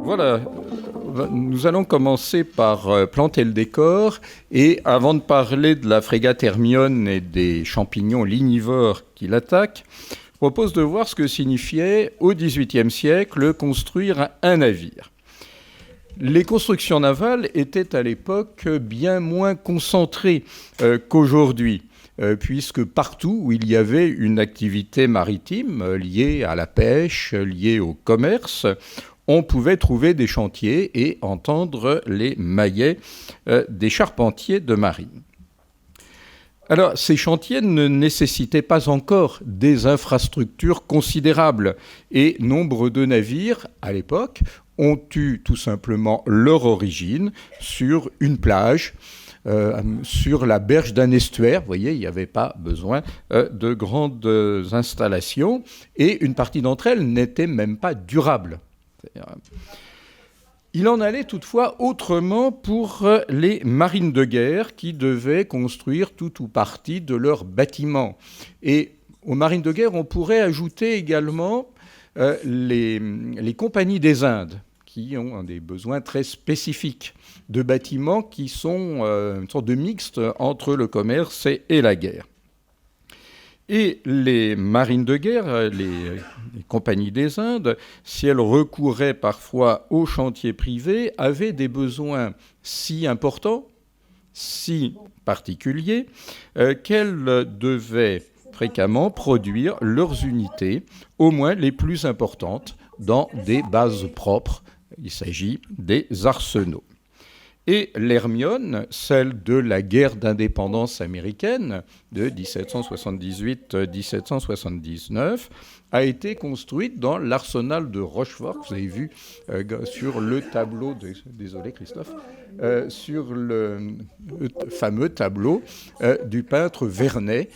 Voilà, nous allons commencer par planter le décor. Et avant de parler de la frégate Hermione et des champignons lignivores qui l'attaquent, je propose de voir ce que signifiait au XVIIIe siècle construire un navire. Les constructions navales étaient à l'époque bien moins concentrées qu'aujourd'hui, puisque partout où il y avait une activité maritime liée à la pêche, liée au commerce, on pouvait trouver des chantiers et entendre les maillets des charpentiers de marine. Alors, ces chantiers ne nécessitaient pas encore des infrastructures considérables et nombre de navires, à l'époque, ont eu tout simplement leur origine sur une plage, sur la berge d'un estuaire. Vous voyez, il n'y avait pas besoin de grandes installations et une partie d'entre elles n'était même pas durable. Il en allait toutefois autrement pour les marines de guerre qui devaient construire tout ou partie de leurs bâtiments. Et aux marines de guerre, on pourrait ajouter également les compagnies des Indes, qui ont des besoins très spécifiques de bâtiments qui sont une sorte de mixte entre le commerce et la guerre. Et les marines de guerre, les compagnies des Indes, si elles recouraient parfois aux chantiers privés, avaient des besoins si importants, si particuliers, qu'elles devaient fréquemment produire leurs unités, au moins les plus importantes, dans des bases propres. Il s'agit des arsenaux. Et l'Hermione, celle de la guerre d'indépendance américaine de 1778-1779, a été construite dans l'arsenal de Rochefort. Vous avez vu sur le tableau, désolé Christophe, sur le fameux tableau du peintre Vernet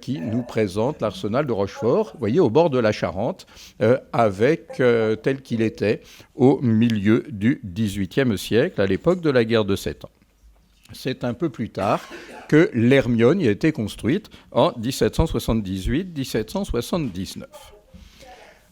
qui nous présente l'arsenal de Rochefort, vous voyez, au bord de la Charente, avec tel qu'il était au milieu du XVIIIe siècle, à l'époque de la guerre de 7 ans. C'est un peu plus tard que l'Hermione y a été construite en 1778-1779.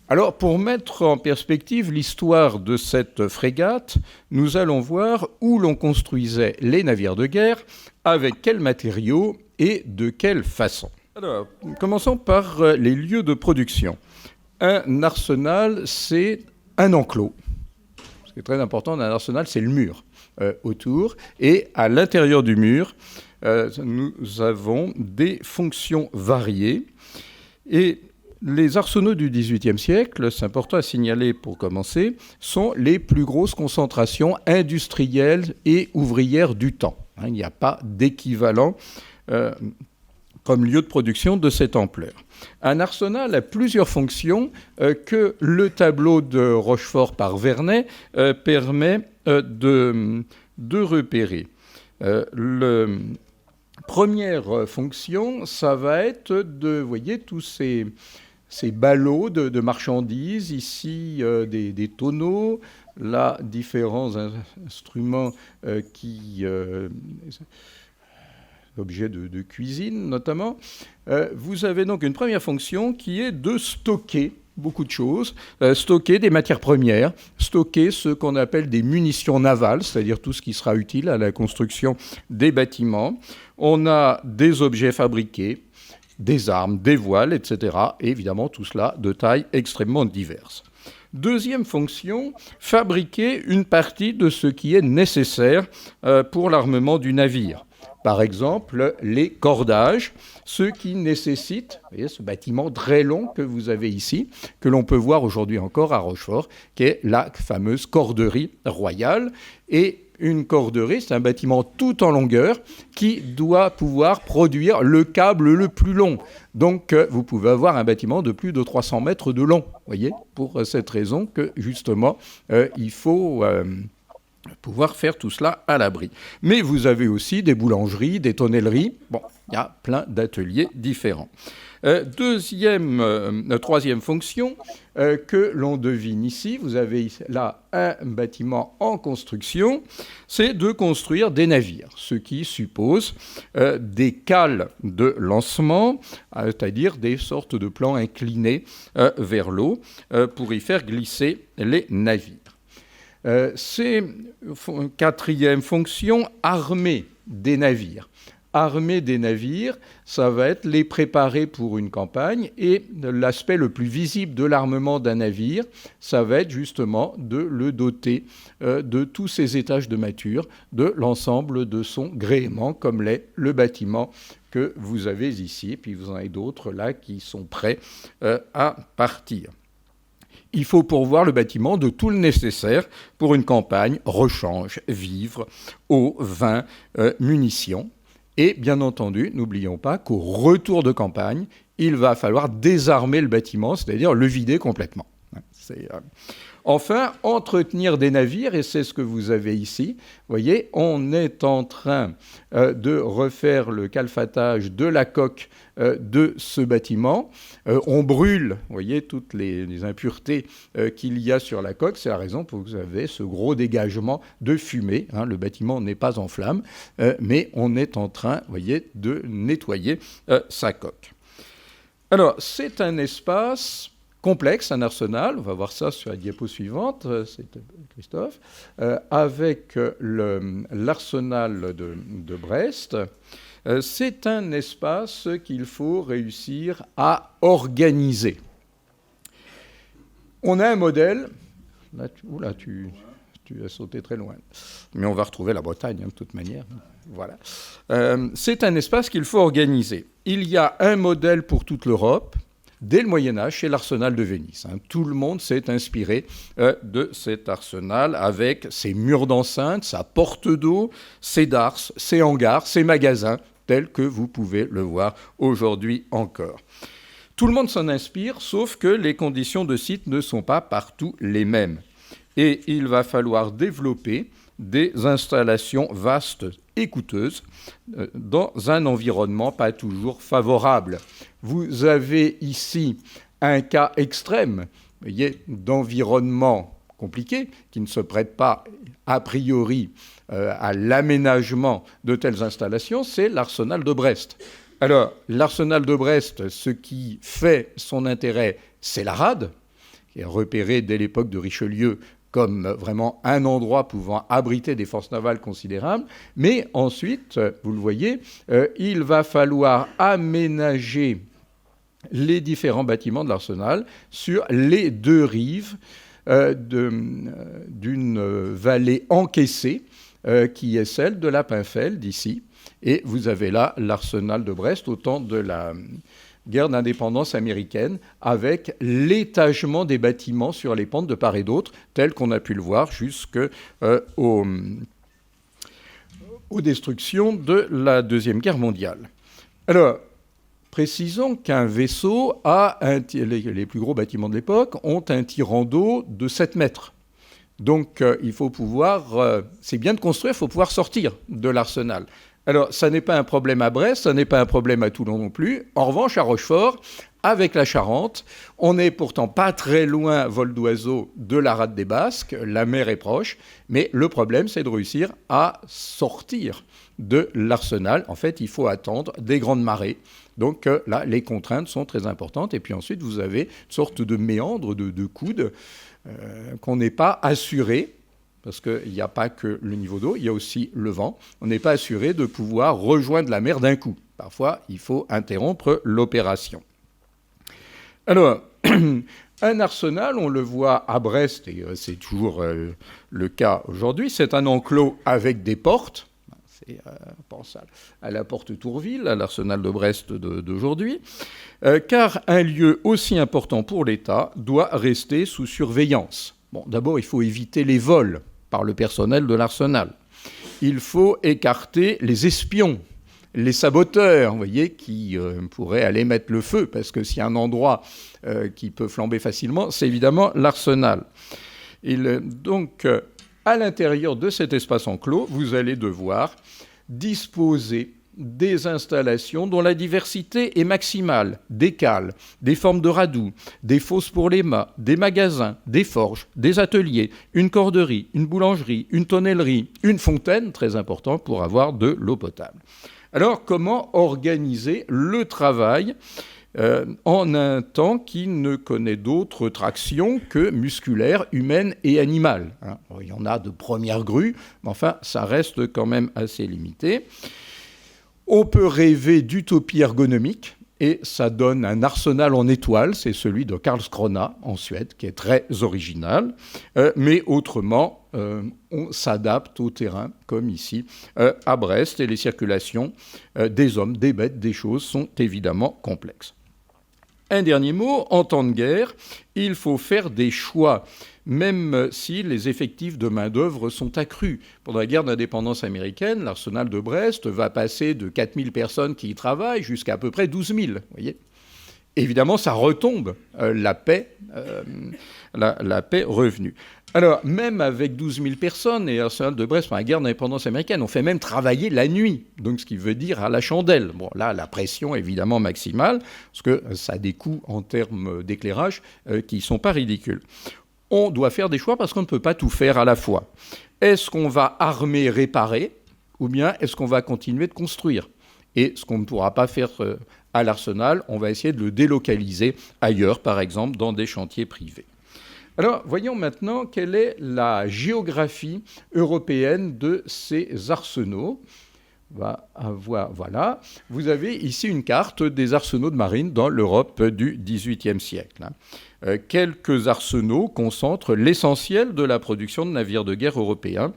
Alors, pour mettre en perspective l'histoire de cette frégate, nous allons voir où l'on construisait les navires de guerre, avec quels matériaux et de quelle façon. Alors, commençons par les lieux de production. Un arsenal, c'est un enclos. Ce qui est très important dans un arsenal, c'est le mur autour. Et à l'intérieur du mur, nous avons des fonctions variées. Et les arsenaux du XVIIIe siècle, c'est important à signaler pour commencer, sont les plus grosses concentrations industrielles et ouvrières du temps. Il n'y a pas d'équivalent comme lieu de production de cette ampleur. Un arsenal a plusieurs fonctions que le tableau de Rochefort par Vernet permet de repérer. La première fonction, ça va être de, vous voyez, tous ces ballots de marchandises, ici des tonneaux, là différents instruments qui... objets de cuisine notamment. Vous avez donc une première fonction qui est de stocker beaucoup de choses, stocker des matières premières, stocker ce qu'on appelle des munitions navales, c'est-à-dire tout ce qui sera utile à la construction des bâtiments. On a des objets fabriqués, des armes, des voiles, etc. Et évidemment, tout cela de tailles extrêmement diverses. Deuxième fonction, fabriquer une partie de ce qui est nécessaire pour l'armement du navire. Par exemple, les cordages, ceux qui nécessitent, vous voyez, ce bâtiment très long que vous avez ici, que l'on peut voir aujourd'hui encore à Rochefort, qui est la fameuse corderie royale. Et une corderie, c'est un bâtiment tout en longueur qui doit pouvoir produire le câble le plus long. Donc, vous pouvez avoir un bâtiment de plus de 300 mètres de long, vous voyez, pour cette raison que, justement, il faut pouvoir faire tout cela à l'abri. Mais vous avez aussi des boulangeries, des tonnelleries. Bon, il y a plein d'ateliers différents. Troisième fonction que l'on devine ici, vous avez là un bâtiment en construction, c'est de construire des navires, ce qui suppose des cales de lancement, c'est-à-dire des sortes de plans inclinés vers l'eau pour y faire glisser les navires. Quatrième fonction, armer des navires. Armer des navires, ça va être les préparer pour une campagne, et l'aspect le plus visible de l'armement d'un navire, ça va être justement de le doter de tous ses étages de mâture, de l'ensemble de son gréement, comme l'est le bâtiment que vous avez ici, et puis vous en avez d'autres là qui sont prêts à partir. Il faut pourvoir le bâtiment de tout le nécessaire pour une campagne, rechange, vivres, eau, vin, munitions. Et bien entendu, n'oublions pas qu'au retour de campagne, il va falloir désarmer le bâtiment, c'est-à-dire le vider complètement. Enfin, entretenir des navires, et c'est ce que vous avez ici. Vous voyez, on est en train de refaire le calfatage de la coque de ce bâtiment. On brûle, vous voyez, toutes les impuretés qu'il y a sur la coque. C'est la raison pour laquelle vous avez ce gros dégagement de fumée. Le bâtiment n'est pas en flammes, mais on est en train, vous voyez, de nettoyer sa coque. Alors, c'est un espace complexe, un arsenal, on va voir ça sur la diapo suivante, c'est Christophe, avec l'arsenal de Brest. C'est un espace qu'il faut réussir à organiser. On a un modèle, là, tu as sauté très loin, mais on va retrouver la Bretagne de toute manière. Voilà. C'est un espace qu'il faut organiser. Il y a un modèle pour toute l'Europe. Dès le Moyen-Âge, c'est l'arsenal de Venise. Tout le monde s'est inspiré de cet arsenal avec ses murs d'enceinte, sa porte d'eau, ses darses, ses hangars, ses magasins, tels que vous pouvez le voir aujourd'hui encore. Tout le monde s'en inspire, sauf que les conditions de site ne sont pas partout les mêmes. Et il va falloir développer des installations vastes et coûteuses dans un environnement pas toujours favorable. Vous avez ici un cas extrême, vous voyez, d'environnement compliqué qui ne se prête pas a priori à l'aménagement de telles installations, c'est l'arsenal de Brest. Alors, l'arsenal de Brest, ce qui fait son intérêt, c'est la rade, qui est repérée dès l'époque de Richelieu comme vraiment un endroit pouvant abriter des forces navales considérables. Mais ensuite, vous le voyez, il va falloir aménager les différents bâtiments de l'arsenal sur les deux rives d'une vallée encaissée qui est celle de la Pinfeld, d'ici. Et vous avez là l'arsenal de Brest au temps de la guerre d'indépendance américaine, avec l'étagement des bâtiments sur les pentes de part et d'autre, tel qu'on a pu le voir jusqu'aux destructions de la Deuxième Guerre mondiale. Alors, précisons qu'un vaisseau les plus gros bâtiments de l'époque ont un tirant d'eau de 7 mètres. Donc, il faut pouvoir, c'est bien de construire, il faut pouvoir sortir de l'arsenal. Alors, ça n'est pas un problème à Brest, ça n'est pas un problème à Toulon non plus. En revanche, à Rochefort, avec la Charente, on n'est pourtant pas très loin, vol d'oiseau, de la rade des Basques, la mer est proche, mais le problème, c'est de réussir à sortir de l'arsenal. En fait, il faut attendre des grandes marées. Donc là, les contraintes sont très importantes. Et puis ensuite, vous avez une sorte de méandre, de coude, qu'on n'est pas assuré, parce qu'il n'y a pas que le niveau d'eau, il y a aussi le vent. On n'est pas assuré de pouvoir rejoindre la mer d'un coup. Parfois, il faut interrompre l'opération. Alors, un arsenal, on le voit à Brest, et c'est toujours le cas aujourd'hui, c'est un enclos avec des portes. On pense à la porte Tourville, à l'arsenal de Brest d'aujourd'hui, car un lieu aussi important pour l'État doit rester sous surveillance. Bon, d'abord, il faut éviter les vols par le personnel de l'arsenal. Il faut écarter les espions, les saboteurs, vous voyez, qui pourraient aller mettre le feu, parce que s'il y a un endroit qui peut flamber facilement, c'est évidemment l'arsenal. Donc, À l'intérieur de cet espace enclos, vous allez devoir disposer des installations dont la diversité est maximale, des cales, des formes de radoux, des fosses pour les mâts, des magasins, des forges, des ateliers, une corderie, une boulangerie, une tonnellerie, une fontaine, très important pour avoir de l'eau potable. Alors, comment organiser le travail en un temps qui ne connaît d'autres tractions que musculaires, humaines et animales, hein. Il y en a de première grue, mais enfin, ça reste quand même assez limité. On peut rêver d'utopie ergonomique, et ça donne un arsenal en étoiles, c'est celui de Karlskrona, en Suède, qui est très original. Mais autrement, on s'adapte au terrain, comme ici, à Brest, et les circulations des hommes, des bêtes, des choses sont évidemment complexes. Un dernier mot, en temps de guerre, il faut faire des choix, même si les effectifs de main-d'œuvre sont accrus. Pendant la guerre d'indépendance américaine, l'arsenal de Brest va passer de 4 000 personnes qui y travaillent jusqu'à peu près 12 000. Vous voyez ? Évidemment, ça retombe la paix revenue. Alors, même avec 12 000 personnes, et l'arsenal de Brest, pendant la guerre d'indépendance américaine, on fait même travailler la nuit, donc ce qui veut dire à la chandelle. Bon, là, la pression, évidemment, maximale, parce que ça a des coûts en termes d'éclairage qui ne sont pas ridicules. On doit faire des choix parce qu'on ne peut pas tout faire à la fois. Est-ce qu'on va armer, réparer, ou bien est-ce qu'on va continuer de construire ? Et ce qu'on ne pourra pas faire à l'arsenal, on va essayer de le délocaliser ailleurs, par exemple, dans des chantiers privés. Alors, voyons maintenant quelle est la géographie européenne de ces arsenaux. Voilà. Vous avez ici une carte des arsenaux de marine dans l'Europe du XVIIIe siècle. Quelques arsenaux concentrent l'essentiel de la production de navires de guerre européens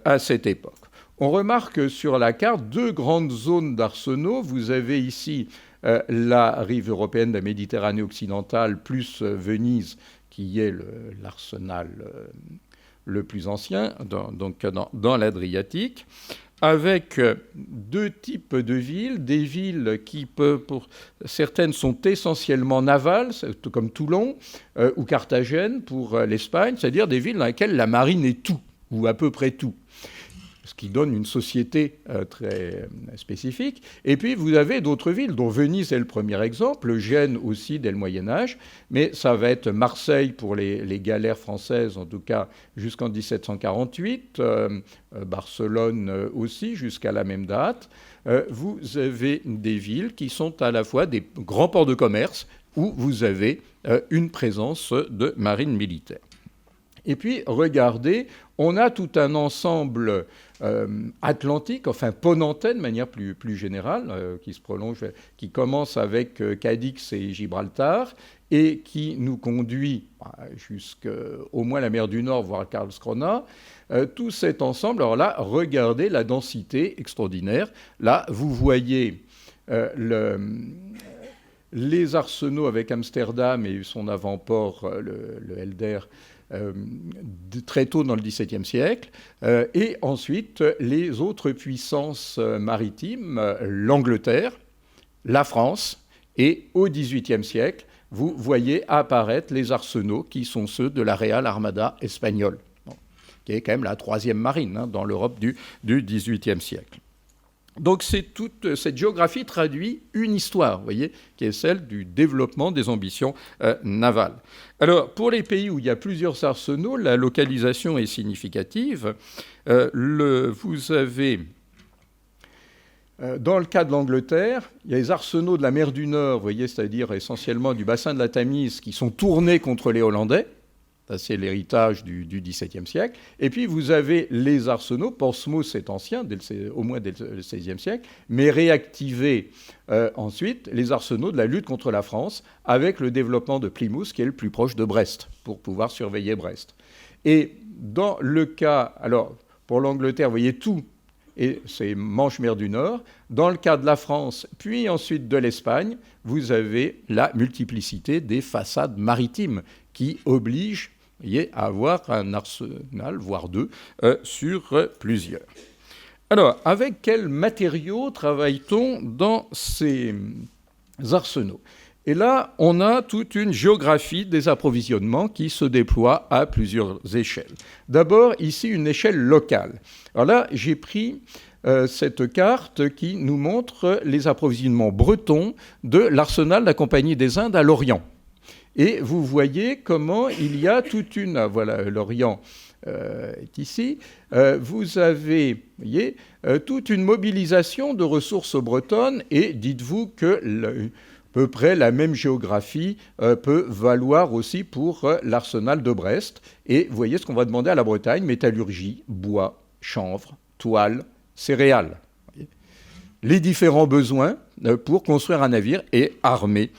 à cette époque. On remarque sur la carte deux grandes zones d'arsenaux. Vous avez ici la rive européenne de la Méditerranée occidentale plus Venise, qui est l'arsenal le plus ancien, dans l'Adriatique, avec deux types de villes, des villes qui, pour certaines, sont essentiellement navales, comme Toulon, ou Carthagène pour l'Espagne, c'est-à-dire des villes dans lesquelles la marine est tout, ou à peu près tout, ce qui donne une société très spécifique. Et puis, vous avez d'autres villes, dont Venise est le premier exemple, Gênes aussi dès le Moyen-Âge, mais ça va être Marseille pour les galères françaises, en tout cas jusqu'en 1748, Barcelone aussi jusqu'à la même date. Vous avez des villes qui sont à la fois des grands ports de commerce, où vous avez une présence de marine militaire. Et puis, regardez, on a tout un ensemble atlantique, enfin ponantais de manière plus générale, qui se prolonge, qui commence avec Cadix et Gibraltar, et qui nous conduit jusqu'au moins la mer du Nord, voire Karlskrona. Tout cet ensemble, alors là, regardez la densité extraordinaire. Là, vous voyez les arsenaux avec Amsterdam et son avant-port, le Helder, très tôt dans le XVIIe siècle, et ensuite les autres puissances maritimes, l'Angleterre, la France, et au XVIIIe siècle, vous voyez apparaître les arsenaux qui sont ceux de la Real Armada espagnole, qui est quand même la troisième marine dans l'Europe du XVIIIe siècle. Donc toute cette géographie traduit une histoire, vous voyez, qui est celle du développement des ambitions navales. Alors, pour les pays où il y a plusieurs arsenaux, la localisation est significative. Vous avez, dans le cas de l'Angleterre, il y a les arsenaux de la mer du Nord, vous voyez, c'est-à-dire essentiellement du bassin de la Tamise, qui sont tournés contre les Hollandais. Ça, c'est l'héritage du XVIIe siècle. Et puis, vous avez les arsenaux. Portsmouth, c'est ancien, au moins dès le XVIe siècle, mais réactivés ensuite, les arsenaux de la lutte contre la France, avec le développement de Plymouth, qui est le plus proche de Brest, pour pouvoir surveiller Brest. Et dans le cas, alors, pour l'Angleterre, vous voyez tout, et c'est Manche-Mer du Nord. Dans le cas de la France, puis ensuite de l'Espagne, vous avez la multiplicité des façades maritimes qui obligent à avoir un arsenal, voire deux, sur plusieurs. Alors, avec quels matériaux travaille-t-on dans ces arsenaux ? Et là, on a toute une géographie des approvisionnements qui se déploie à plusieurs échelles. D'abord, ici, une échelle locale. Alors là, j'ai pris cette carte qui nous montre les approvisionnements bretons de l'arsenal de la Compagnie des Indes à Lorient. Et vous voyez comment il y a toute une... Voilà, Lorient est ici. Vous avez, voyez, toute une mobilisation de ressources bretonnes. Et dites-vous que... à peu près la même géographie peut valoir aussi pour l'arsenal de Brest. Et vous voyez ce qu'on va demander à la Bretagne, métallurgie, bois, chanvre, toile, céréales. Les différents besoins pour construire un navire et armer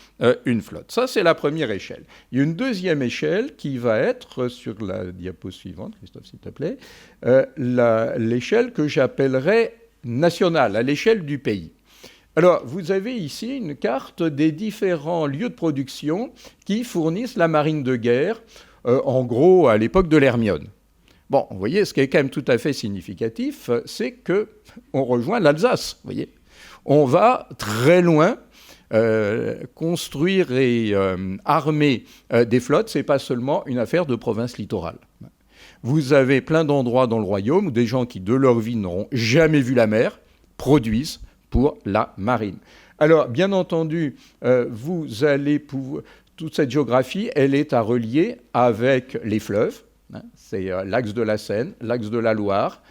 une flotte. Ça, c'est la première échelle. Il y a une deuxième échelle qui va être, sur la diapo suivante, Christophe, s'il te plaît, l'échelle que j'appellerais nationale, à l'échelle du pays. Alors, vous avez ici une carte des différents lieux de production qui fournissent la marine de guerre, en gros, à l'époque de l'Hermione. Bon, vous voyez, ce qui est quand même tout à fait significatif, c'est qu'on rejoint l'Alsace, vous voyez. On va très loin. Construire et armer des flottes, ce n'est pas seulement une affaire de province littorale. Vous avez plein d'endroits dans le royaume où des gens qui, de leur vie, n'auront jamais vu la mer, produisent pour la marine. Alors, bien entendu, vous allez pouvoir... Toute cette géographie, elle est à relier avec les fleuves. C'est l'axe de la Seine, l'axe de la Loire,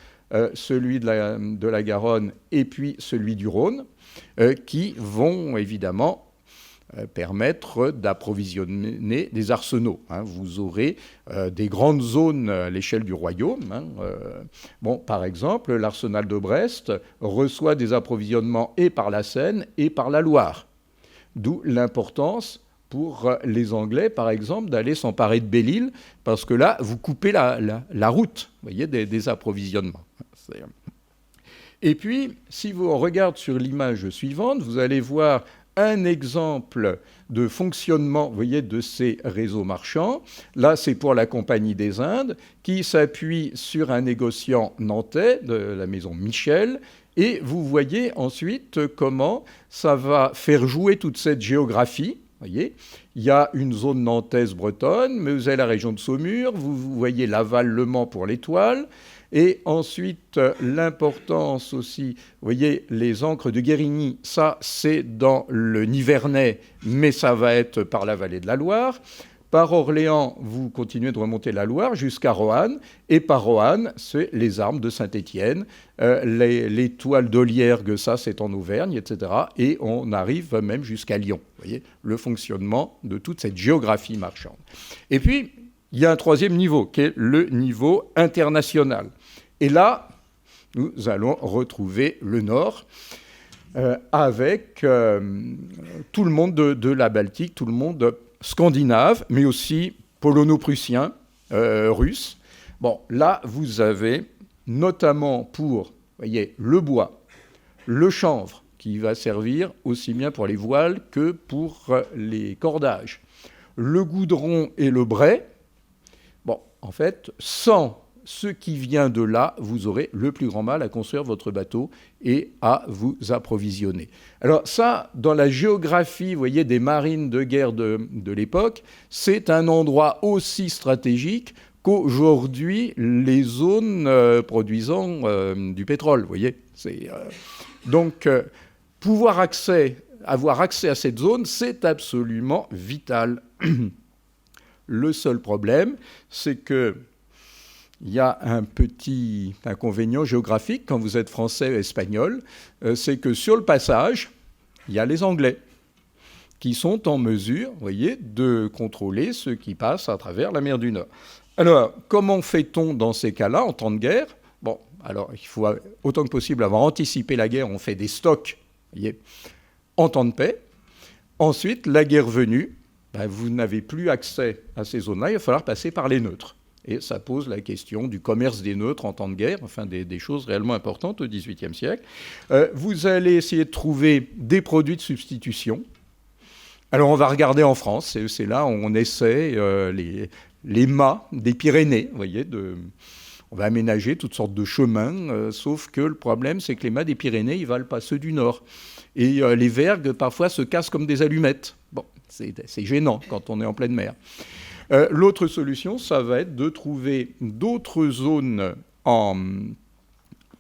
celui de la Garonne et puis celui du Rhône, qui vont évidemment permettre d'approvisionner des arsenaux. Vous aurez des grandes zones à l'échelle du royaume. Par exemple, l'arsenal de Brest reçoit des approvisionnements et par la Seine et par la Loire. D'où l'importance pour les Anglais, par exemple, d'aller s'emparer de Belle-Île, parce que là, vous coupez la route, vous voyez, des approvisionnements. Et puis, si vous regardez sur l'image suivante, vous allez voir un exemple de fonctionnement, vous voyez, de ces réseaux marchands. Là, c'est pour la Compagnie des Indes, qui s'appuie sur un négociant nantais de la maison Michel. Et vous voyez ensuite comment ça va faire jouer toute cette géographie. Voyez, il y a une zone nantaise bretonne, mais vous avez la région de Saumur, vous voyez Laval, Le Mans pour l'étoile, et ensuite l'importance aussi, vous voyez les ancres de Guérigny, ça c'est dans le Nivernais, mais ça va être par la vallée de la Loire. Par Orléans, vous continuez de remonter la Loire jusqu'à Roanne, et par Roanne, c'est les armes de Saint-Étienne, les toiles d'Oliergue, ça c'est en Auvergne, etc. Et on arrive même jusqu'à Lyon. Vous voyez, le fonctionnement de toute cette géographie marchande. Et puis, il y a un troisième niveau, qui est le niveau international. Et là, nous allons retrouver le Nord, avec tout le monde de la Baltique, tout le monde scandinave, mais aussi polono-prussien, russe. Bon, là, vous avez notamment pour, voyez, le bois, le chanvre, qui va servir aussi bien pour les voiles que pour les cordages, le goudron et le brai. Bon, en fait, sans ce qui vient de là, vous aurez le plus grand mal à construire votre bateau et à vous approvisionner. Alors ça, dans la géographie, vous voyez, des marines de guerre de l'époque, c'est un endroit aussi stratégique qu'aujourd'hui les zones produisant du pétrole, vous voyez. Donc, avoir accès à cette zone, c'est absolument vital. Le seul problème, c'est que il y a un petit inconvénient géographique quand vous êtes français ou espagnol, c'est que sur le passage, il y a les Anglais qui sont en mesure, vous voyez, de contrôler ceux qui passent à travers la mer du Nord. Alors, comment fait-on dans ces cas-là en temps de guerre ? Bon, alors il faut autant que possible avoir anticipé la guerre, on fait des stocks, vous voyez, en temps de paix. Ensuite, la guerre venue, vous n'avez plus accès à ces zones-là, il va falloir passer par les neutres. Et ça pose la question du commerce des neutres en temps de guerre, enfin des choses réellement importantes au XVIIIe siècle. Vous allez essayer de trouver des produits de substitution. Alors on va regarder en France, c'est là où on essaie les mâts des Pyrénées, vous voyez, on va aménager toutes sortes de chemins, sauf que le problème, c'est que les mâts des Pyrénées, ils valent pas ceux du Nord. Et les vergues, parfois, se cassent comme des allumettes. Bon, C'est gênant quand on est en pleine mer. L'autre solution, ça va être de trouver d'autres zones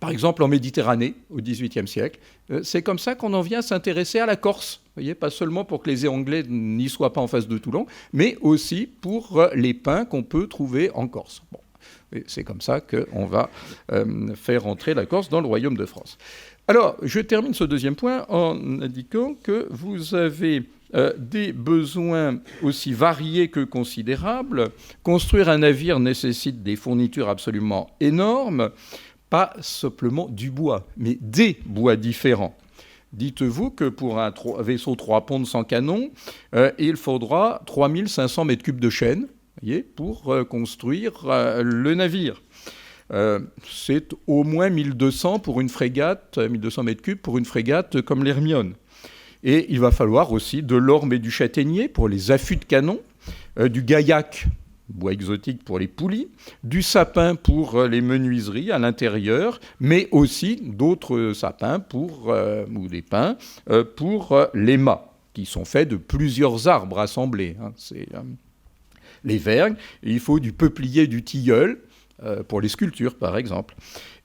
par exemple en Méditerranée, au XVIIIe siècle. C'est comme ça qu'on en vient à s'intéresser à la Corse. Vous voyez, pas seulement pour que les Anglais n'y soient pas en face de Toulon, mais aussi pour les pins qu'on peut trouver en Corse. Bon. Et c'est comme ça qu'on va faire entrer la Corse dans le royaume de France. Alors, je termine ce deuxième point en indiquant que vous avez des besoins aussi variés que considérables. Construire un navire nécessite des fournitures absolument énormes. Pas simplement du bois, mais des bois différents. Dites-vous que pour un vaisseau 3 ponts sans canon, il faudra 3500 mètres cubes de chêne, voyez, pour construire le navire. C'est au moins 1200 pour une frégate, 1200 mètres cubes pour une frégate comme l'Hermione. Et il va falloir aussi de l'orme et du châtaignier pour les affûts de canon, du gaillac, bois exotique pour les poulies, du sapin pour les menuiseries à l'intérieur, mais aussi d'autres sapins ou des pins pour les mâts, qui sont faits de plusieurs arbres assemblés. C'est les vergues. Il faut du peuplier, du tilleul, pour les sculptures par exemple.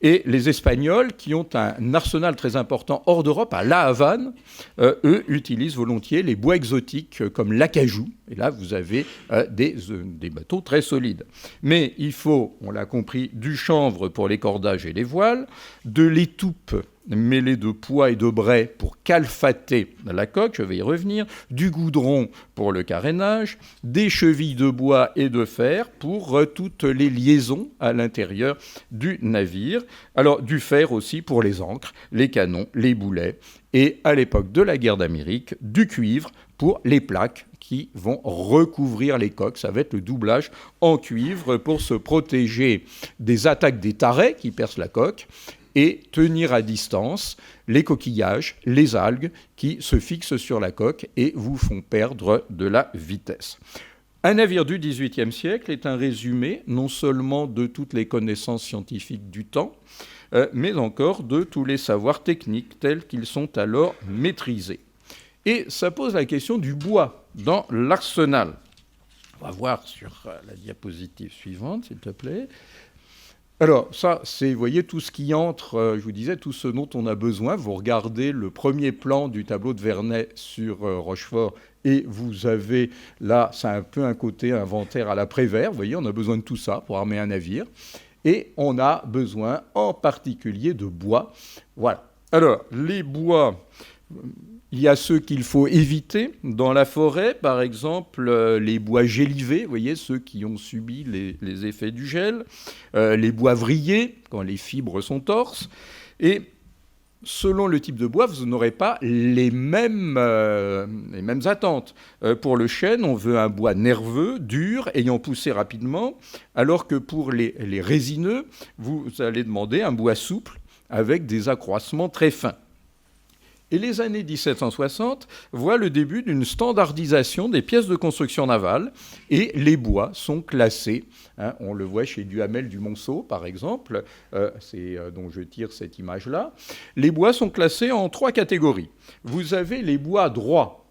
Et les Espagnols, qui ont un arsenal très important hors d'Europe, à La Havane, eux utilisent volontiers les bois exotiques comme l'acajou. Et là, vous avez des bateaux très solides. Mais il faut, on l'a compris, du chanvre pour les cordages et les voiles, de l'étoupe mêlée de pois et de brais pour calfater la coque, je vais y revenir, du goudron pour le carénage, des chevilles de bois et de fer pour toutes les liaisons à l'intérieur du navire. Alors, du fer aussi pour les ancres, les canons, les boulets. Et à l'époque de la guerre d'Amérique, du cuivre pour les plaques qui vont recouvrir les coques. Ça va être le doublage en cuivre pour se protéger des attaques des tarets qui percent la coque et tenir à distance les coquillages, les algues qui se fixent sur la coque et vous font perdre de la vitesse. Un navire du XVIIIe siècle est un résumé non seulement de toutes les connaissances scientifiques du temps, mais encore de tous les savoirs techniques tels qu'ils sont alors maîtrisés. Et ça pose la question du bois dans l'arsenal. On va voir sur la diapositive suivante, s'il te plaît. Alors, ça, c'est, vous voyez, tout ce qui entre, je vous disais, tout ce dont on a besoin. Vous regardez le premier plan du tableau de Vernet sur Rochefort et vous avez, là, c'est un peu un côté inventaire à la Prévert. Vous voyez, on a besoin de tout ça pour armer un navire. Et on a besoin en particulier de bois. Voilà. Alors, les bois, il y a ceux qu'il faut éviter dans la forêt, par exemple les bois gélivés, vous voyez, ceux qui ont subi les effets du gel, les bois vrillés, quand les fibres sont torses. Et selon le type de bois, vous n'aurez pas les mêmes attentes. Pour le chêne, on veut un bois nerveux, dur, ayant poussé rapidement, alors que pour les résineux, vous allez demander un bois souple avec des accroissements très fins. Et les années 1760 voient le début d'une standardisation des pièces de construction navale et les bois sont classés. On le voit chez Duhamel du Monceau, par exemple, c'est dont je tire cette image-là. Les bois sont classés en 3 catégories. Vous avez les bois droits.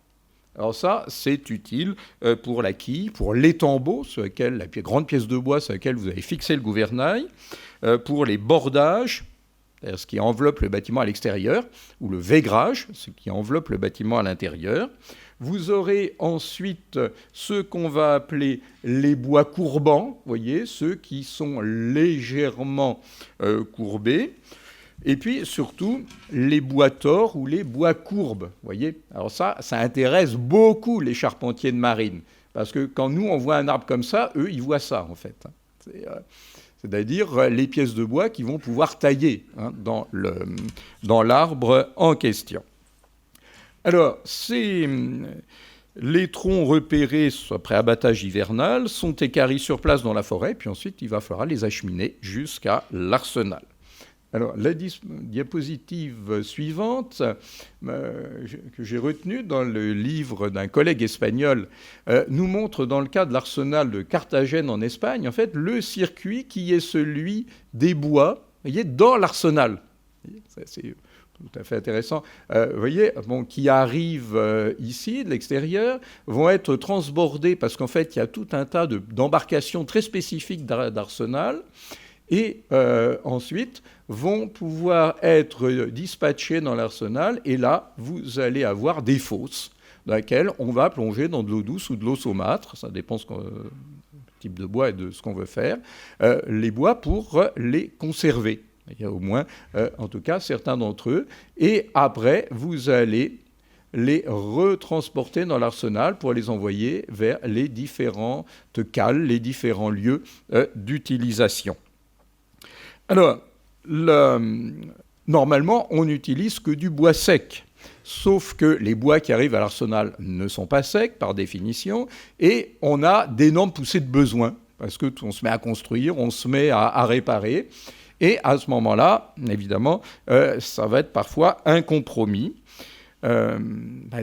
Alors ça, c'est utile pour la quille, pour l'étambot, la grande pièce de bois sur laquelle vous avez fixé le gouvernail, pour les bordages, c'est-à-dire ce qui enveloppe le bâtiment à l'extérieur, ou le vaigrage, ce qui enveloppe le bâtiment à l'intérieur. Vous aurez ensuite ce qu'on va appeler les bois courbants, vous voyez, ceux qui sont légèrement courbés. Et puis surtout les bois tors ou les bois courbes, vous voyez. Alors ça intéresse beaucoup les charpentiers de marine, parce que quand nous on voit un arbre comme ça, eux ils voient ça en fait. C'est-à-dire les pièces de bois qu'ils vont pouvoir tailler dans l'arbre en question. Alors, les troncs repérés après abattage hivernal sont équarris sur place dans la forêt, puis ensuite il va falloir les acheminer jusqu'à l'arsenal. Alors, la diapositive suivante, que j'ai retenue dans le livre d'un collègue espagnol, nous montre dans le cas de l'arsenal de Carthagène en Espagne, en fait, le circuit qui est celui des bois, vous voyez, dans l'arsenal. tout à fait intéressant, vous voyez, qui arrivent ici, de l'extérieur, vont être transbordés, parce qu'en fait, il y a tout un tas d'embarcations très spécifiques d'Arsenal, et ensuite vont pouvoir être dispatchés dans l'Arsenal, et là, vous allez avoir des fosses dans lesquelles on va plonger dans de l'eau douce ou de l'eau saumâtre, ça dépend du type de bois et de ce qu'on veut faire, les bois pour les conserver. Il y a au moins, en tout cas, certains d'entre eux. Et après, vous allez les retransporter dans l'arsenal pour les envoyer vers les différentes cales, les différents lieux d'utilisation. Alors, normalement, on n'utilise que du bois sec. Sauf que les bois qui arrivent à l'arsenal ne sont pas secs, par définition, et on a d'énormes poussées de besoin, parce qu'on se met à construire, on se met à réparer. Et à ce moment-là, évidemment, ça va être parfois un compromis.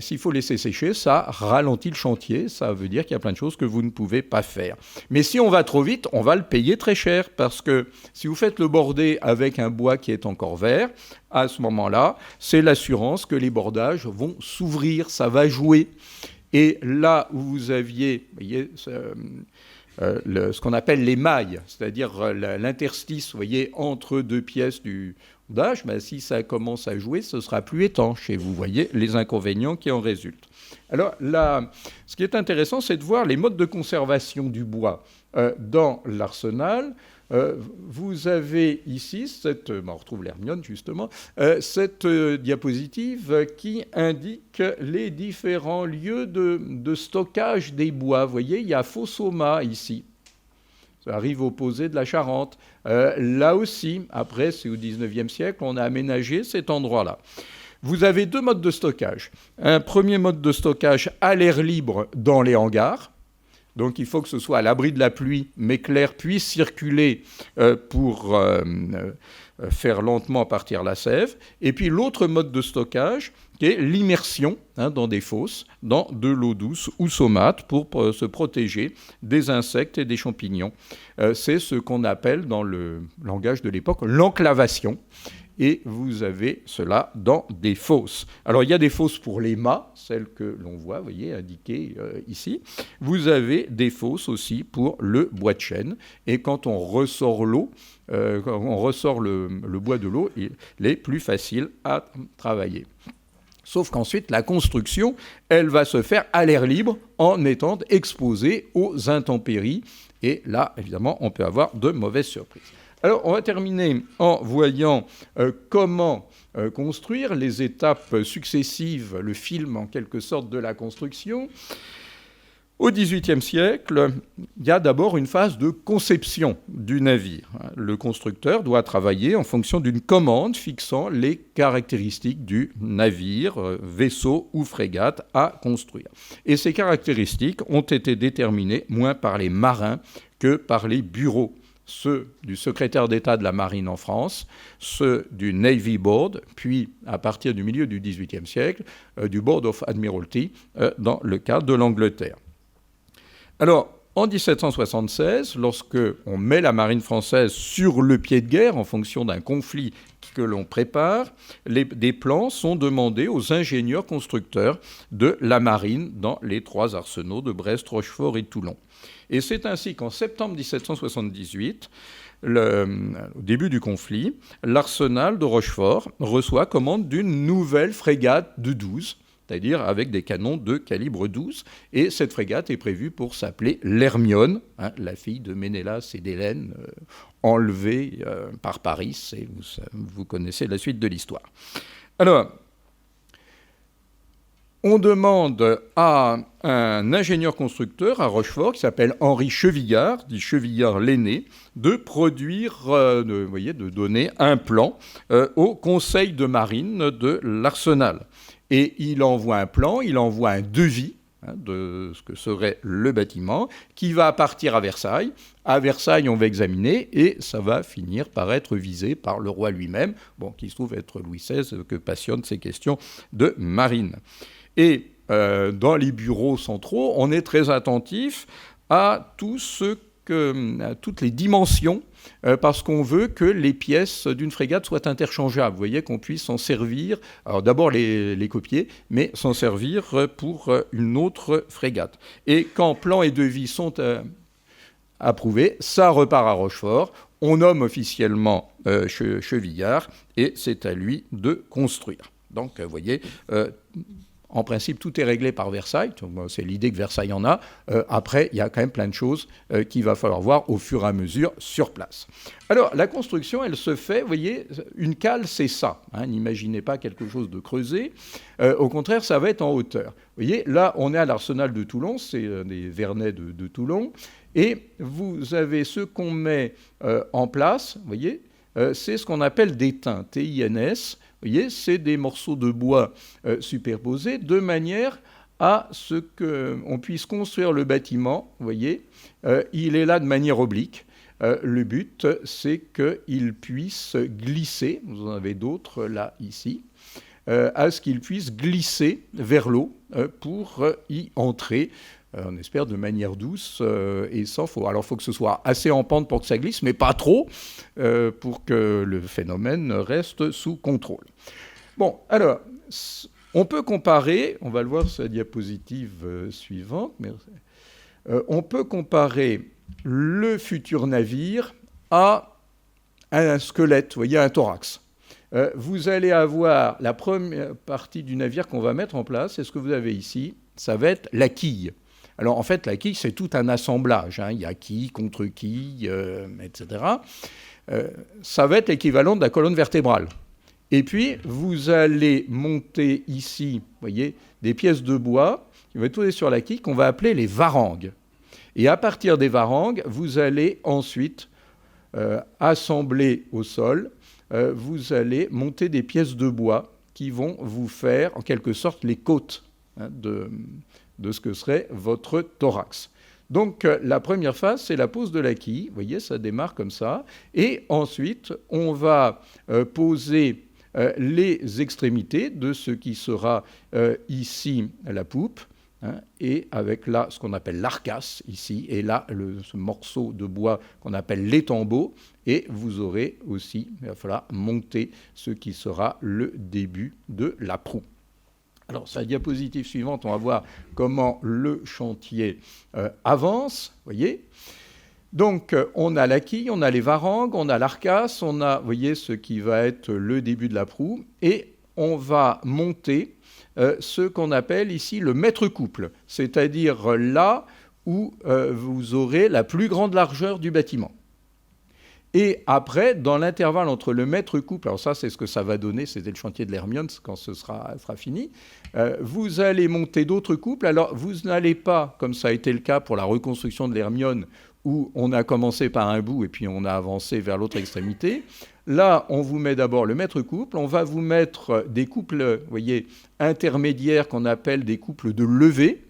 S'il faut laisser sécher, ça ralentit le chantier. Ça veut dire qu'il y a plein de choses que vous ne pouvez pas faire. Mais si on va trop vite, on va le payer très cher. Parce que si vous faites le border avec un bois qui est encore vert, à ce moment-là, c'est l'assurance que les bordages vont s'ouvrir. Ça va jouer. Et là où vous aviez... Vous voyez, ce qu'on appelle les mailles, c'est-à-dire l'interstice, vous voyez, entre deux pièces du bordage, si ça commence à jouer, ce sera plus étanche. Et vous voyez les inconvénients qui en résultent. Alors là, ce qui est intéressant, c'est de voir les modes de conservation du bois dans l'arsenal. Vous avez ici, on retrouve l'Hermione justement, cette diapositive qui indique les différents lieux de stockage des bois. Vous voyez, il y a Fossoma ici. Ça arrive au Posé de la Charente. Là aussi, après, c'est au XIXe siècle, on a aménagé cet endroit-là. Vous avez deux modes de stockage. Un premier mode de stockage à l'air libre dans les hangars. Donc il faut que ce soit à l'abri de la pluie, mais que l'air puisse circuler pour faire lentement partir la sève. Et puis l'autre mode de stockage, qui est l'immersion dans des fosses, dans de l'eau douce ou saumâtre, pour se protéger des insectes et des champignons. C'est ce qu'on appelle, dans le langage de l'époque, l'enclavation. Et vous avez cela dans des fosses. Alors, il y a des fosses pour les mâts, celles que l'on voit, vous voyez, indiquées ici. Vous avez des fosses aussi pour le bois de chêne. Et quand on ressort l'eau, quand on ressort le bois de l'eau, il est plus facile à travailler. Sauf qu'ensuite, la construction, elle va se faire à l'air libre en étant exposée aux intempéries. Et là, évidemment, on peut avoir de mauvaises surprises. Alors, on va terminer en voyant comment construire les étapes successives, le film en quelque sorte de la construction. Au XVIIIe siècle, il y a d'abord une phase de conception du navire. Le constructeur doit travailler en fonction d'une commande fixant les caractéristiques du navire, vaisseau ou frégate à construire. Et ces caractéristiques ont été déterminées moins par les marins que par les bureaux. Ceux du secrétaire d'État de la Marine en France, ceux du Navy Board, puis à partir du milieu du XVIIIe siècle, du Board of Admiralty dans le cas de l'Angleterre. Alors, en 1776, lorsque on met la marine française sur le pied de guerre en fonction d'un conflit que l'on prépare, des plans sont demandés aux ingénieurs constructeurs de la marine dans les trois arsenaux de Brest, Rochefort et Toulon. Et c'est ainsi qu'en septembre 1778, au début du conflit, l'arsenal de Rochefort reçoit commande d'une nouvelle frégate de 12, c'est-à-dire avec des canons de calibre 12. Et cette frégate est prévue pour s'appeler l'Hermione, la fille de Ménélas et d'Hélène, enlevée par Paris. Et vous connaissez la suite de l'histoire. Alors, on demande à un ingénieur constructeur à Rochefort, qui s'appelle Henri Chevillard, dit Chevillard l'aîné, de produire, de donner un plan au conseil de marine de l'Arsenal. Et il envoie un plan, il envoie un devis de ce que serait le bâtiment, qui va partir à Versailles. À Versailles, on va examiner, et ça va finir par être visé par le roi lui-même, qui se trouve être Louis XVI, que passionnent ces questions de marine. Et dans les bureaux centraux, on est très attentif à tout ce toutes les dimensions parce qu'on veut que les pièces d'une frégate soient interchangeables. Vous voyez, qu'on puisse s'en servir, alors d'abord les copier, mais s'en servir pour une autre frégate. Et quand plan et devis sont approuvés, ça repart à Rochefort. On nomme officiellement Chevillard et c'est à lui de construire. Donc, vous voyez, en principe, tout est réglé par Versailles. C'est l'idée que Versailles en a. Après, il y a quand même plein de choses qu'il va falloir voir au fur et à mesure sur place. Alors, la construction, elle se fait, vous voyez, une cale, c'est ça. N'imaginez pas quelque chose de creusé. Au contraire, ça va être en hauteur. Vous voyez, là, on est à l'Arsenal de Toulon. C'est des Vernets de Toulon. Et vous avez ce qu'on met en place, vous voyez, c'est ce qu'on appelle des tins, T-I-N-S. Vous voyez, c'est des morceaux de bois superposés de manière à ce qu'on puisse construire le bâtiment. Vous voyez, il est là de manière oblique. Le but, c'est qu'il puisse glisser, vous en avez d'autres là, ici, à ce qu'il puisse glisser vers l'eau pour y entrer. On espère de manière douce et sans faux. Alors, il faut que ce soit assez en pente pour que ça glisse, mais pas trop, pour que le phénomène reste sous contrôle. Bon, alors, on peut comparer, on va le voir sur la diapositive suivante, mais, on peut comparer le futur navire à un squelette, vous voyez, un thorax. Vous allez avoir la première partie du navire qu'on va mettre en place, c'est ce que vous avez ici, ça va être la quille. Alors, en fait, la quille, c'est tout un assemblage. Il y a quille, contre-quille, etc. Ça va être l'équivalent de la colonne vertébrale. Et puis, vous allez monter ici, vous voyez, des pièces de bois qui vont être posées sur la quille qu'on va appeler les varangues. Et à partir des varangues, vous allez ensuite assembler au sol, vous allez monter des pièces de bois qui vont vous faire, en quelque sorte, les côtes de ce que serait votre thorax. Donc, la première phase, c'est la pose de la quille. Vous voyez, ça démarre comme ça. Et ensuite, on va poser les extrémités de ce qui sera ici la poupe, et avec là ce qu'on appelle l'arcasse, ici, et là, ce morceau de bois qu'on appelle l'étambot. Et vous aurez aussi, il va falloir monter ce qui sera le début de la proue. Alors, sur la diapositive suivante, on va voir comment le chantier avance, vous voyez. Donc, on a la quille, on a les varangues, on a l'arcasse, on a, vous voyez, ce qui va être le début de la proue, et on va monter ce qu'on appelle ici le mètre-couple, c'est-à-dire là où vous aurez la plus grande largeur du bâtiment. Et après, dans l'intervalle entre le mètre-couple, alors ça, c'est ce que ça va donner, c'était le chantier de l'Hermione quand ce sera fini, vous allez monter d'autres couples. Alors, vous n'allez pas, comme ça a été le cas pour la reconstruction de l'Hermione, où on a commencé par un bout et puis on a avancé vers l'autre extrémité. Là, on vous met d'abord le mètre-couple, on va vous mettre des couples, vous voyez, intermédiaires qu'on appelle des couples de levée.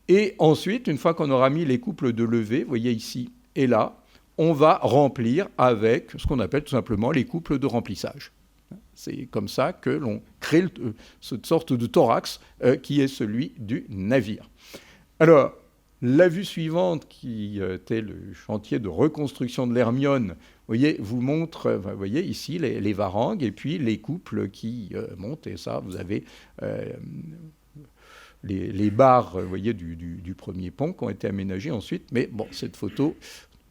Et ensuite, une fois qu'on aura mis les couples de levée, vous voyez ici et là, on va remplir avec ce qu'on appelle tout simplement les couples de remplissage. C'est comme ça que l'on crée cette sorte de thorax qui est celui du navire. Alors, la vue suivante, qui était le chantier de reconstruction de l'Hermione, vous voyez, vous montre, vous voyez ici les varangues et puis les couples qui montent. Et ça, vous avez les barres, vous voyez, du premier pont qui ont été aménagées ensuite. Mais bon, cette photo,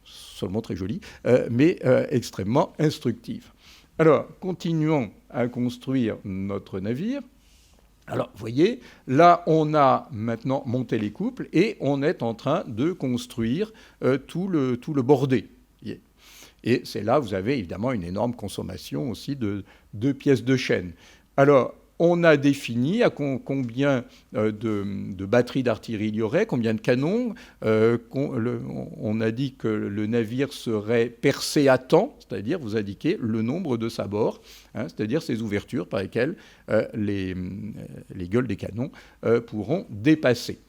seulement très jolie, mais extrêmement instructive. Alors, continuons à construire notre navire. Alors, vous voyez, là, on a maintenant monté les couples et on est en train de construire tout le bordé. Et c'est là, vous avez évidemment une énorme consommation aussi de pièces de chaîne. Alors, on a défini à combien de batteries d'artillerie il y aurait, combien de canons. On a dit que le navire serait percé à temps, c'est-à-dire vous indiquez le nombre de sabords, c'est-à-dire ces ouvertures par lesquelles les gueules des canons pourront dépasser.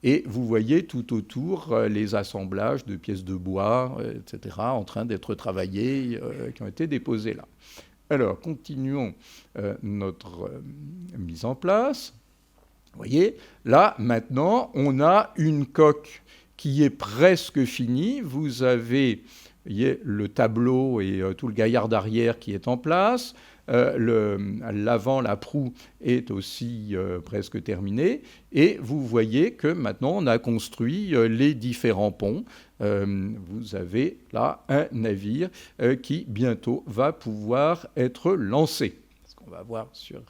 Et vous voyez tout autour les assemblages de pièces de bois, etc., en train d'être travaillés, qui ont été déposés là. Alors, continuons notre mise en place. Vous voyez, là, maintenant, on a une coque qui est presque fini. Vous avez le tableau et tout le gaillard d'arrière qui est en place. L'avant, la proue est aussi presque terminée. Et vous voyez que maintenant, on a construit les différents ponts. Vous avez là un navire qui bientôt va pouvoir être lancé. Ce qu'on va voir sur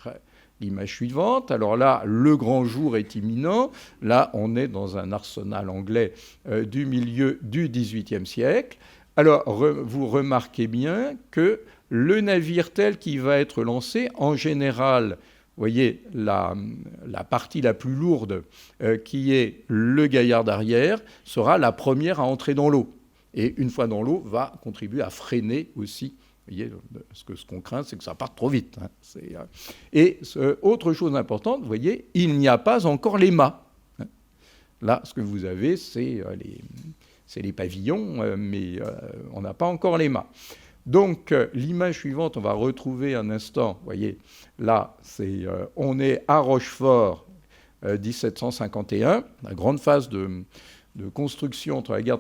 l'image suivante. Alors là, le grand jour est imminent. Là, on est dans un arsenal anglais du milieu du XVIIIe siècle. Alors, vous remarquez bien que le navire tel qu'il va être lancé, en général, vous voyez, la partie la plus lourde, qui est le gaillard d'arrière, sera la première à entrer dans l'eau. Et une fois dans l'eau, va contribuer à freiner aussi. Vous voyez, parce que ce qu'on craint, c'est que ça parte trop vite. Et autre chose importante, vous voyez, il n'y a pas encore les mâts. Là, ce que vous avez, c'est les pavillons, mais on n'a pas encore les mâts. Donc, l'image suivante, on va retrouver un instant. Vous voyez, là, on est à Rochefort, 1751, la grande phase de construction entre la guerre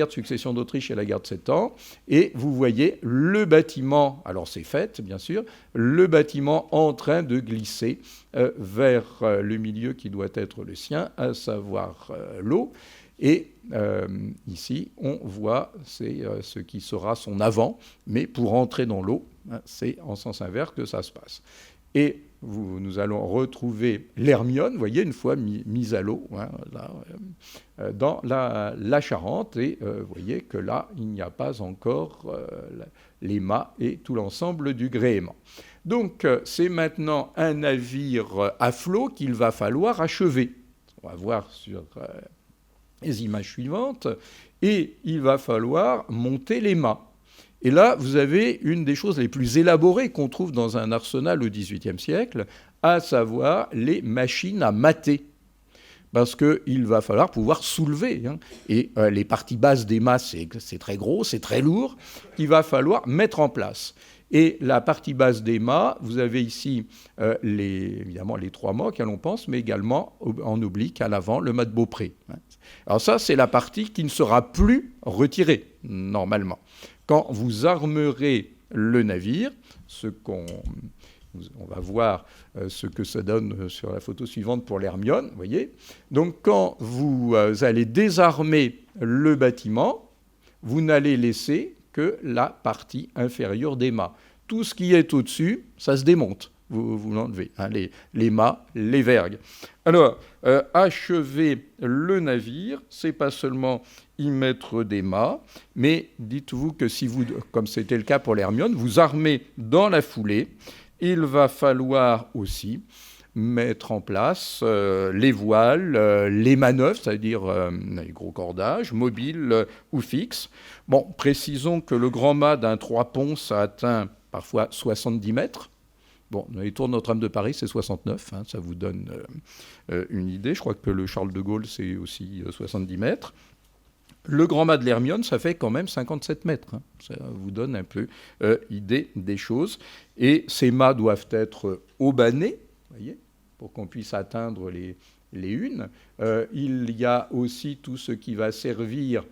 de succession d'Autriche et la guerre de 7 ans. Et vous voyez le bâtiment, alors c'est fait, bien sûr, le bâtiment en train de glisser vers le milieu qui doit être le sien, à savoir l'eau. Et ici, on voit ce qui sera son avant, mais pour entrer dans l'eau, c'est en sens inverse que ça se passe. Et nous allons retrouver l'Hermione, vous voyez, une fois mise à l'eau, dans la Charente. Et vous voyez que là, il n'y a pas encore les mâts et tout l'ensemble du gréement. Donc, c'est maintenant un navire à flot qu'il va falloir achever. On va voir sur les images suivantes. Et il va falloir monter les mâts. Et là, vous avez une des choses les plus élaborées qu'on trouve dans un arsenal au XVIIIe siècle, à savoir les machines à mâter. Parce qu'il va falloir pouvoir soulever. Et les parties basses des mâts, c'est très gros, c'est très lourd, qu'il va falloir mettre en place. Et la partie basse des mâts, vous avez ici évidemment les 3 mâts auxquels on pense, mais également en oblique à l'avant, le mât de Beaupré. Alors ça, c'est la partie qui ne sera plus retirée, normalement. Quand vous armerez le navire, on va voir ce que ça donne sur la photo suivante pour l'Hermione, vous voyez. Donc quand vous allez désarmer le bâtiment, vous n'allez laisser que la partie inférieure des mâts. Tout ce qui est au-dessus, ça se démonte. Vous l'enlevez, les mâts, les vergues. Alors, achever le navire, c'est pas seulement y mettre des mâts, mais dites-vous que si vous, comme c'était le cas pour l'Hermione, vous armez dans la foulée, il va falloir aussi mettre en place les voiles, les manœuvres, c'est-à-dire les gros cordages, mobiles ou fixes. Bon, précisons que le grand mât d'un 3 ponts, ça atteint parfois 70 mètres. Bon, dans les tours Notre-Dame de Paris, c'est 69, ça vous donne une idée. Je crois que le Charles de Gaulle, c'est aussi 70 mètres. Le grand mât de l'Hermione, ça fait quand même 57 mètres. Ça vous donne un peu idée des choses. Et ces mâts doivent être haubanés, voyez, pour qu'on puisse atteindre les unes. Il y a aussi tout ce qui va servir,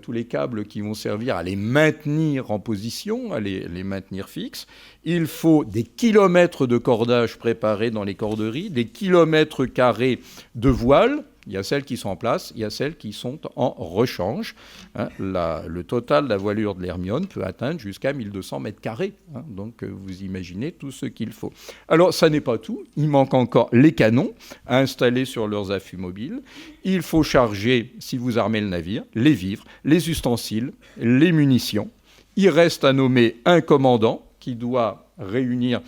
tous les câbles qui vont servir à les maintenir en position, à les maintenir fixes. Il faut des kilomètres de cordage préparés dans les corderies, des kilomètres carrés de voiles. Il y a celles qui sont en place, il y a celles qui sont en rechange. Le total de la voilure de l'Hermione peut atteindre jusqu'à 1200 mètres carrés. Donc vous imaginez tout ce qu'il faut. Alors ça n'est pas tout, il manque encore les canons à installer sur leurs affûts mobiles. Il faut charger, si vous armez le navire, les vivres, les ustensiles, les munitions. Il reste à nommer un commandant qui doit réunir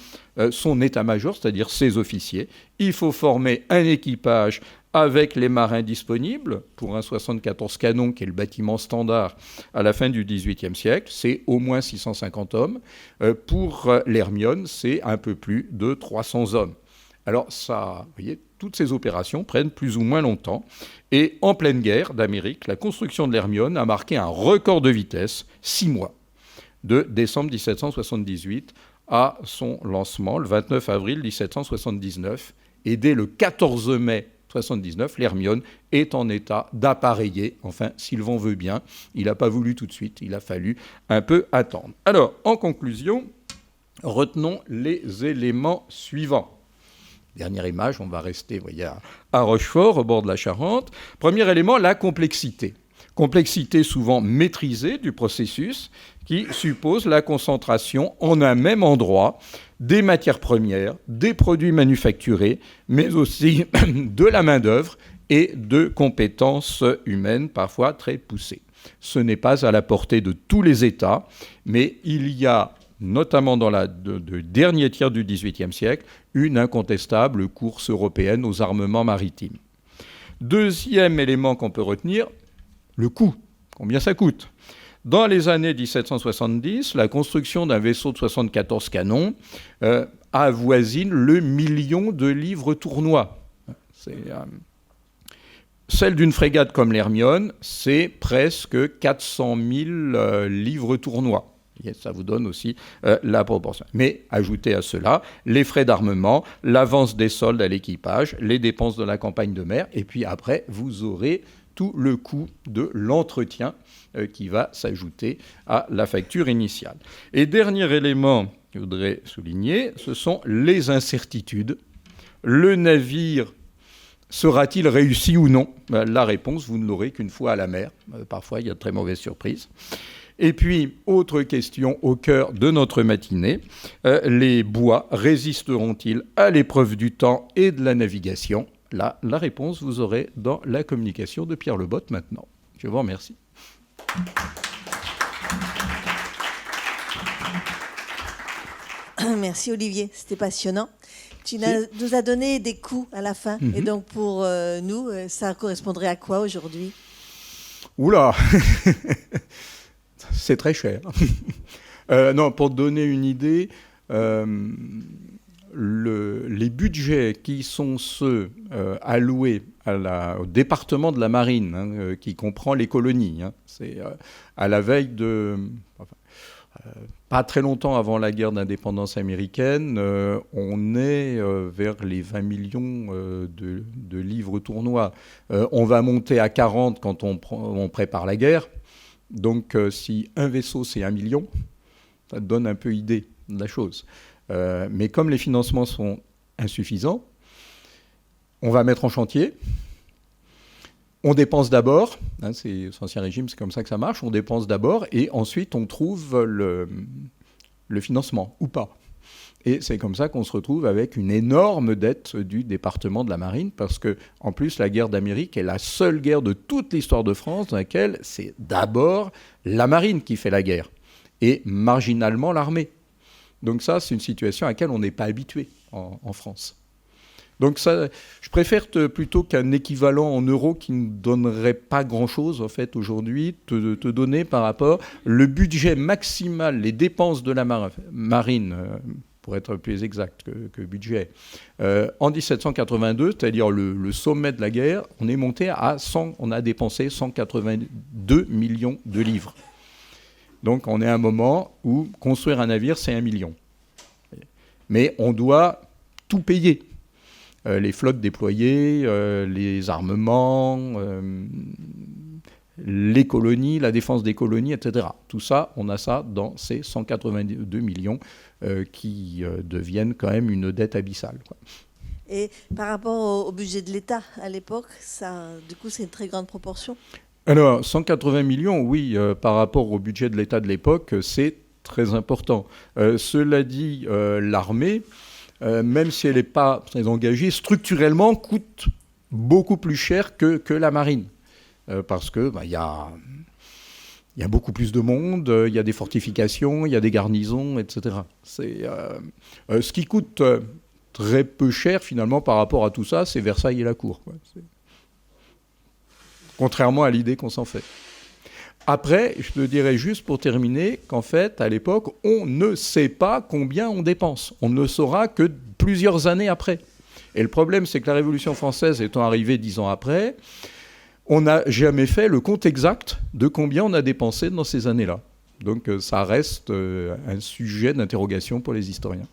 son état-major, c'est-à-dire ses officiers. Il faut former un équipage avec les marins disponibles pour un 74 canons, qui est le bâtiment standard à la fin du XVIIIe siècle. C'est au moins 650 hommes. Pour l'Hermione, c'est un peu plus de 300 hommes. Alors ça, vous voyez, toutes ces opérations prennent plus ou moins longtemps. Et en pleine guerre d'Amérique, la construction de l'Hermione a marqué un record de vitesse, 6 mois, de décembre 1778 à son lancement, le 29 avril 1779. Et dès le 14 mai 1979, l'Hermione est en état d'appareiller. Enfin, Sylvain veut bien. Il n'a pas voulu tout de suite. Il a fallu un peu attendre. Alors, en conclusion, retenons les éléments suivants. Dernière image, on va rester, vous voyez, à Rochefort, au bord de la Charente. Premier élément, la complexité. Complexité souvent maîtrisée du processus qui suppose la concentration en un même endroit des matières premières, des produits manufacturés, mais aussi de la main-d'œuvre et de compétences humaines parfois très poussées. Ce n'est pas à la portée de tous les États, mais il y a, notamment dans le dernier tiers du XVIIIe siècle, une incontestable course européenne aux armements maritimes. Deuxième élément qu'on peut retenir, le coût. Combien ça coûte ? Dans les années 1770, la construction d'un vaisseau de 74 canons avoisine le 1 million de livres tournois. Celle d'une frégate comme l'Hermione, c'est presque 400 000 livres tournois. Et ça vous donne aussi la proportion. Mais ajoutez à cela les frais d'armement, l'avance des soldes à l'équipage, les dépenses de la campagne de mer, et puis après, vous aurez tout le coût de l'entretien qui va s'ajouter à la facture initiale. Et dernier élément que je voudrais souligner, ce sont les incertitudes. Le navire sera-t-il réussi ou non ? La réponse, vous ne l'aurez qu'une fois à la mer. Parfois, il y a de très mauvaises surprises. Et puis, autre question au cœur de notre matinée, les bois résisteront-ils à l'épreuve du temps et de la navigation ? Là, la réponse, vous aurez dans la communication de Pierre Lebotte maintenant. Je vous remercie. Merci Olivier, c'était passionnant. Tu nous as donné des coûts à la fin, et donc pour nous, ça correspondrait à quoi aujourd'hui ? Oula c'est très cher. Non, pour te donner une idée, les budgets qui sont ceux alloués au département de la marine, qui comprend les colonies, c'est à la veille de... pas très longtemps avant la guerre d'indépendance américaine, on est vers les 20 millions de livres tournois. On va monter à 40 quand on prépare la guerre. Donc si un vaisseau c'est 1 million, ça te donne un peu idée de la chose. Mais comme les financements sont insuffisants, on va mettre en chantier. On dépense d'abord, c'est l'Ancien Régime, c'est comme ça que ça marche, on dépense d'abord et ensuite on trouve le financement ou pas. Et c'est comme ça qu'on se retrouve avec une énorme dette du département de la Marine parce que, en plus, la guerre d'Amérique est la seule guerre de toute l'histoire de France dans laquelle c'est d'abord la Marine qui fait la guerre et marginalement l'armée. Donc ça, c'est une situation à laquelle on n'est pas habitué en France. Donc ça, je préfère plutôt qu'un équivalent en euros qui ne donnerait pas grand-chose, en fait, aujourd'hui, te donner par rapport le budget maximal, les dépenses de la marine, pour être plus exact que budget. En 1782, c'est-à-dire le sommet de la guerre, on est monté à 100, on a dépensé 182 millions de livres. Donc on est à un moment où construire un navire, c'est 1 million. Mais on doit tout payer. Les flottes déployées, les armements, les colonies, la défense des colonies, etc. Tout ça, on a ça dans ces 182 millions qui deviennent quand même une dette abyssale, quoi. Et par rapport au budget de l'État à l'époque, ça, du coup, c'est une très grande proportion ? Alors, 180 millions, oui, par rapport au budget de l'État de l'époque, c'est très important. Cela dit, l'armée, même si elle n'est pas très engagée, structurellement coûte beaucoup plus cher que la marine. Parce que il y a beaucoup plus de monde, il y a des fortifications, il y a des garnisons, etc. C'est, ce qui coûte très peu cher, finalement, par rapport à tout ça, c'est Versailles et la cour, quoi. Contrairement à l'idée qu'on s'en fait. Après, je te dirais juste pour terminer qu'en fait, à l'époque, on ne sait pas combien on dépense. On ne le saura que plusieurs années après. Et le problème, c'est que la Révolution française étant arrivée 10 ans après, on n'a jamais fait le compte exact de combien on a dépensé dans ces années-là. Donc ça reste un sujet d'interrogation pour les historiens.